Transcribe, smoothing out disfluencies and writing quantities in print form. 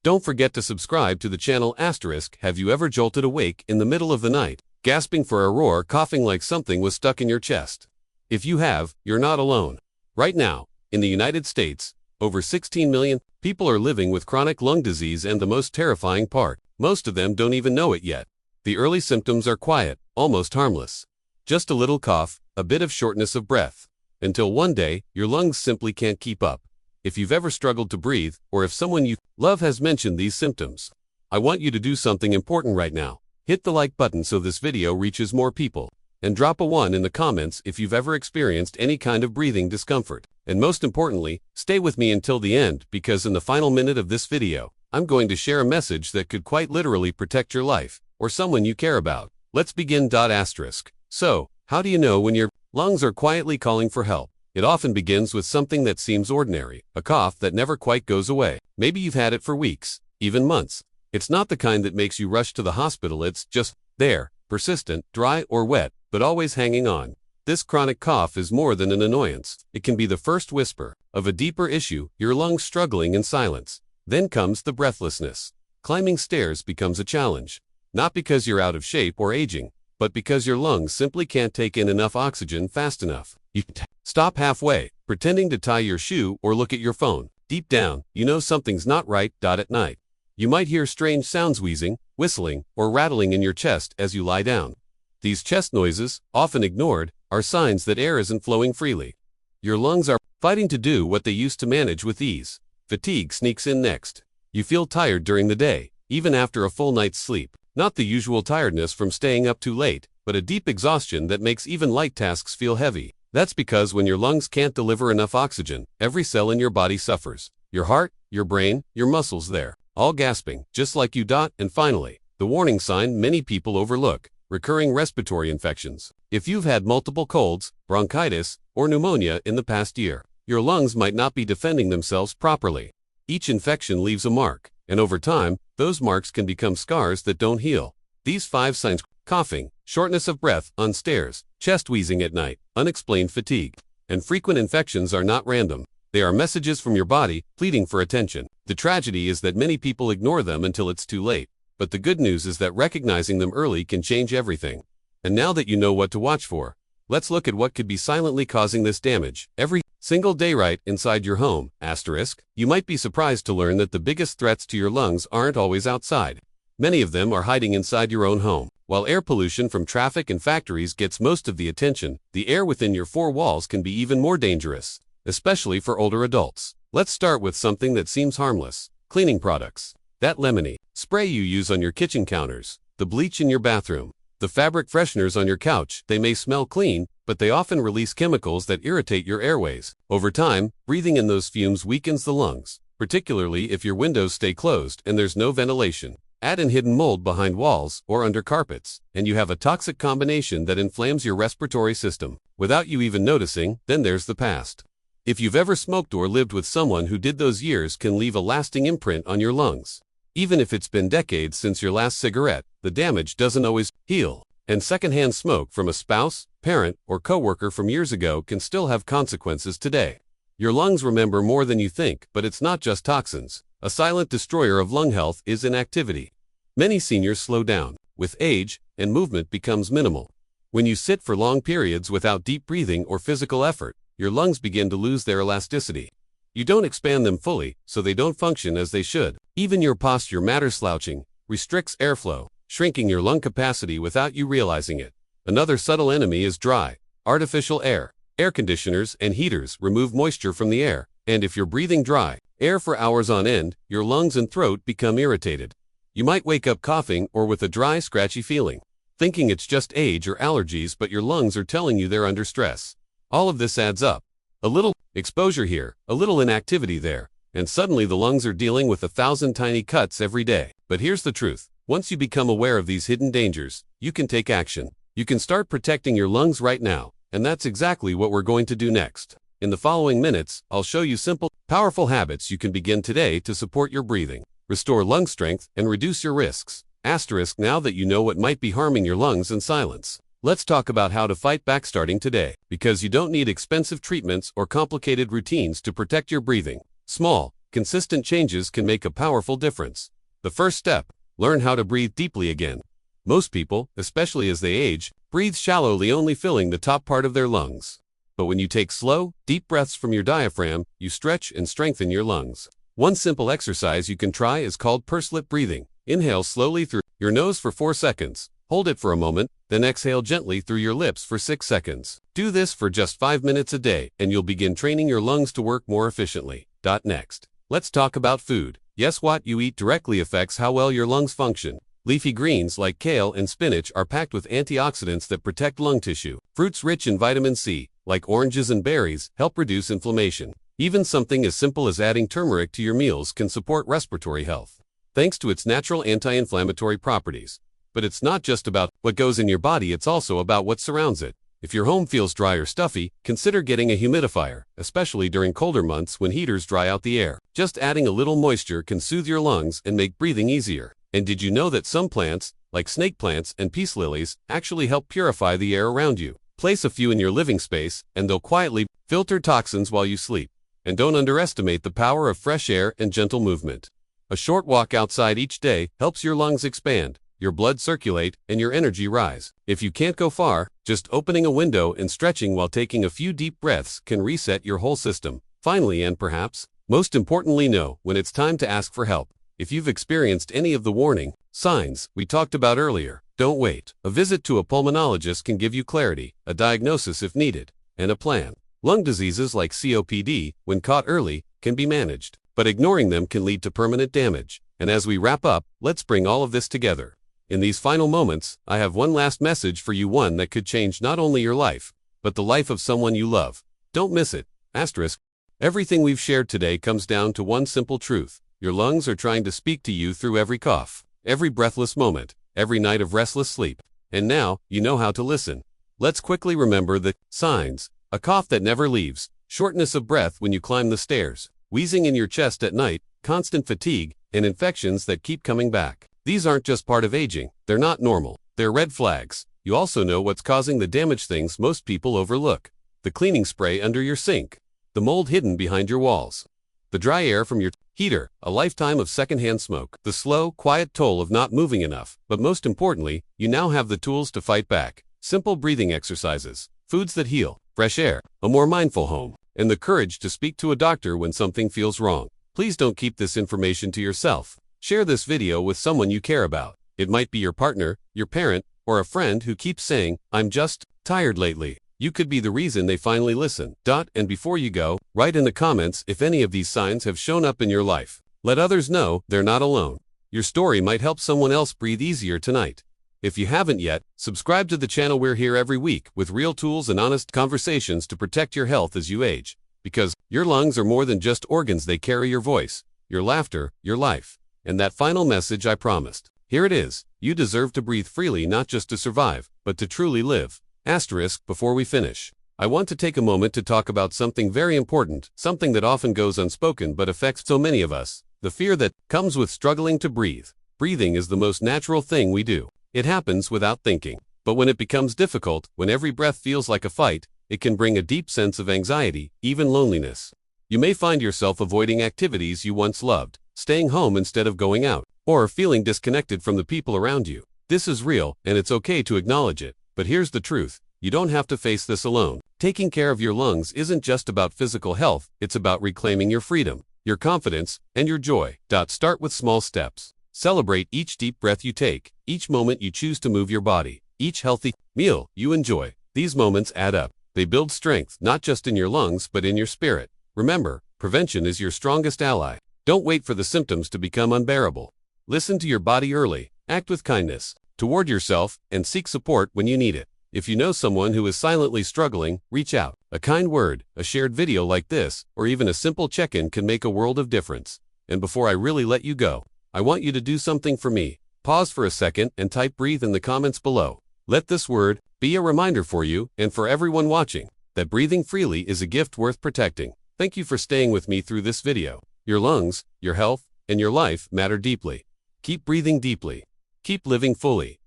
Don't forget to subscribe to the channel. Have you ever jolted awake in the middle of the night, gasping for a roar, coughing like something was stuck in your chest? If you have, you're not alone. Right now, in the United States, over 16 million people are living with chronic lung disease, and the most terrifying part, most of them don't even know it yet. The early symptoms are quiet, almost harmless. Just a little cough, a bit of shortness of breath. Until one day, your lungs simply can't keep up. If you've ever struggled to breathe, or if someone you love has mentioned these symptoms, I want you to do something important right now. Hit the like button so this video reaches more people. And drop a 1 in the comments if you've ever experienced any kind of breathing discomfort. And most importantly, stay with me until the end, because in the final minute of this video, I'm going to share a message that could quite literally protect your life, or someone you care about. Let's begin. So, how do you know when your lungs are quietly calling for help? It often begins with something that seems ordinary, a cough that never quite goes away. Maybe you've had it for weeks, even months. It's not the kind that makes you rush to the hospital. It's just there, persistent, dry or wet, but always hanging on. This chronic cough is more than an annoyance. It can be the first whisper of a deeper issue, your lungs struggling in silence. Then comes the breathlessness. Climbing stairs becomes a challenge. Not because you're out of shape or aging, but because your lungs simply can't take in enough oxygen fast enough. You stop halfway, pretending to tie your shoe or look at your phone. Deep down, you know something's not right. At night, you might hear strange sounds, wheezing, whistling, or rattling in your chest as you lie down. These chest noises, often ignored, are signs that air isn't flowing freely. Your lungs are fighting to do what they used to manage with ease. Fatigue sneaks in next. You feel tired during the day, even after a full night's sleep. Not the usual tiredness from staying up too late, but a deep exhaustion that makes even light tasks feel heavy. That's because when your lungs can't deliver enough oxygen, every cell in your body suffers. Your heart, your brain, your muscles, they're all gasping, just like you. And finally, the warning sign many people overlook: recurring respiratory infections. If you've had multiple colds, bronchitis, or pneumonia in the past year, your lungs might not be defending themselves properly. Each infection leaves a mark, and over time, those marks can become scars that don't heal. These 5 signs: coughing, shortness of breath on stairs, chest wheezing at night, unexplained fatigue, and frequent infections are not random. They are messages from your body pleading for attention. The tragedy is that many people ignore them until it's too late. But the good news is that recognizing them early can change everything. And now that you know what to watch for, let's look at what could be silently causing this damage every single day right inside your home. You might be surprised to learn that the biggest threats to your lungs aren't always outside. Many of them are hiding inside your own home. While air pollution from traffic and factories gets most of the attention, the air within your 4 walls can be even more dangerous, especially for older adults. Let's start with something that seems harmless: cleaning products. That lemony spray you use on your kitchen counters, the bleach in your bathroom, the fabric fresheners on your couch. They may smell clean, but they often release chemicals that irritate your airways. Over time, breathing in those fumes weakens the lungs, particularly if your windows stay closed and there's no ventilation. Add in hidden mold behind walls or under carpets, and you have a toxic combination that inflames your respiratory system without you even noticing. Then there's the past. If you've ever smoked or lived with someone who did, those years can leave a lasting imprint on your lungs. Even if it's been decades since your last cigarette, the damage doesn't always heal. And secondhand smoke from a spouse, parent, or coworker from years ago can still have consequences today. Your lungs remember more than you think, but it's not just toxins. A silent destroyer of lung health is inactivity. Many seniors slow down with age, and movement becomes minimal. When you sit for long periods without deep breathing or physical effort, your lungs begin to lose their elasticity. You don't expand them fully, so they don't function as they should. Even your posture matters. Slouching restricts airflow, shrinking your lung capacity without you realizing it. Another subtle enemy is dry, artificial air. Air conditioners and heaters remove moisture from the air, and if you're breathing dry air for hours on end, your lungs and throat become irritated. You might wake up coughing or with a dry, scratchy feeling, thinking it's just age or allergies, but your lungs are telling you they're under stress. All of this adds up. A little exposure here, a little inactivity there, and suddenly the lungs are dealing with 1,000 tiny cuts every day. But here's the truth. Once you become aware of these hidden dangers, you can take action. You can start protecting your lungs right now, and that's exactly what we're going to do next. In the following minutes, I'll show you simple, powerful habits you can begin today to support your breathing, restore lung strength, and reduce your risks. Now that you know what might be harming your lungs in silence, let's talk about how to fight back starting today, because you don't need expensive treatments or complicated routines to protect your breathing. Small, consistent changes can make a powerful difference. The first step, learn how to breathe deeply again. Most people, especially as they age, breathe shallowly, only filling the top part of their lungs. But when you take slow, deep breaths from your diaphragm, you stretch and strengthen your lungs. One simple exercise you can try is called pursed lip breathing. Inhale slowly through your nose for 4 seconds. Hold it for a moment, then exhale gently through your lips for 6 seconds. Do this for just 5 minutes a day, and you'll begin training your lungs to work more efficiently. Next, let's talk about food. Yes, what you eat directly affects how well your lungs function. Leafy greens like kale and spinach are packed with antioxidants that protect lung tissue. Fruits rich in vitamin C, like oranges and berries, help reduce inflammation. Even something as simple as adding turmeric to your meals can support respiratory health, thanks to its natural anti-inflammatory properties. But it's not just about what goes in your body, it's also about what surrounds it. If your home feels dry or stuffy, consider getting a humidifier, especially during colder months when heaters dry out the air. Just adding a little moisture can soothe your lungs and make breathing easier. And did you know that some plants, like snake plants and peace lilies, actually help purify the air around you? Place a few in your living space, and they'll quietly filter toxins while you sleep. And don't underestimate the power of fresh air and gentle movement. A short walk outside each day helps your lungs expand, your blood circulate, and your energy rise. If you can't go far, just opening a window and stretching while taking a few deep breaths can reset your whole system. Finally, and perhaps most importantly, know when it's time to ask for help. If you've experienced any of the warning signs we talked about earlier, don't wait. A visit to a pulmonologist can give you clarity, a diagnosis if needed, and a plan. Lung diseases like COPD, when caught early, can be managed, but ignoring them can lead to permanent damage. And as we wrap up, let's bring all of this together. In these final moments, I have one last message for you, one that could change not only your life, but the life of someone you love. Don't miss it. Everything we've shared today comes down to one simple truth. Your lungs are trying to speak to you through every cough, every breathless moment, every night of restless sleep. And now, you know how to listen. Let's quickly remember the signs: a cough that never leaves, shortness of breath when you climb the stairs, wheezing in your chest at night, constant fatigue, and infections that keep coming back. These aren't just part of aging, they're not normal, they're red flags. You also know what's causing the damage, things most people overlook: the cleaning spray under your sink, the mold hidden behind your walls, the dry air from your heater, a lifetime of secondhand smoke, the slow, quiet toll of not moving enough. But most importantly, you now have the tools to fight back: simple breathing exercises, foods that heal, fresh air, a more mindful home, and the courage to speak to a doctor when something feels wrong. Please don't keep this information to yourself. Share this video with someone you care about. It might be your partner, your parent, or a friend who keeps saying, "I'm just tired lately." You could be the reason they finally listen. And before you go, write in the comments if any of these signs have shown up in your life. Let others know they're not alone. Your story might help someone else breathe easier tonight. If you haven't yet, subscribe to the channel. We're here every week with real tools and honest conversations to protect your health as you age. Because your lungs are more than just organs, they carry your voice, your laughter, your life. And that final message I promised. Here it is: you deserve to breathe freely, not just to survive, but to truly live. Before we finish, I want to take a moment to talk about something very important, something that often goes unspoken but affects so many of us: the fear that comes with struggling to breathe. Breathing is the most natural thing we do. It happens without thinking. But when it becomes difficult, when every breath feels like a fight, it can bring a deep sense of anxiety, even loneliness. You may find yourself avoiding activities you once loved, staying home instead of going out, or feeling disconnected from the people around you. This is real, and it's okay to acknowledge it. But here's the truth: you don't have to face this alone. Taking care of your lungs isn't just about physical health, it's about reclaiming your freedom, your confidence, and your joy. Start with small steps. Celebrate each deep breath you take, each moment you choose to move your body, each healthy meal you enjoy. These moments add up. They build strength, not just in your lungs, but in your spirit. Remember, prevention is your strongest ally. Don't wait for the symptoms to become unbearable. Listen to your body early, act with kindness toward yourself, and seek support when you need it. If you know someone who is silently struggling, reach out. A kind word, a shared video like this, or even a simple check-in can make a world of difference. And before I really let you go, I want you to do something for me. Pause for a second and type "breathe" in the comments below. Let this word be a reminder for you, and for everyone watching, that breathing freely is a gift worth protecting. Thank you for staying with me through this video. Your lungs, your health, and your life matter deeply. Keep breathing deeply. Keep living fully.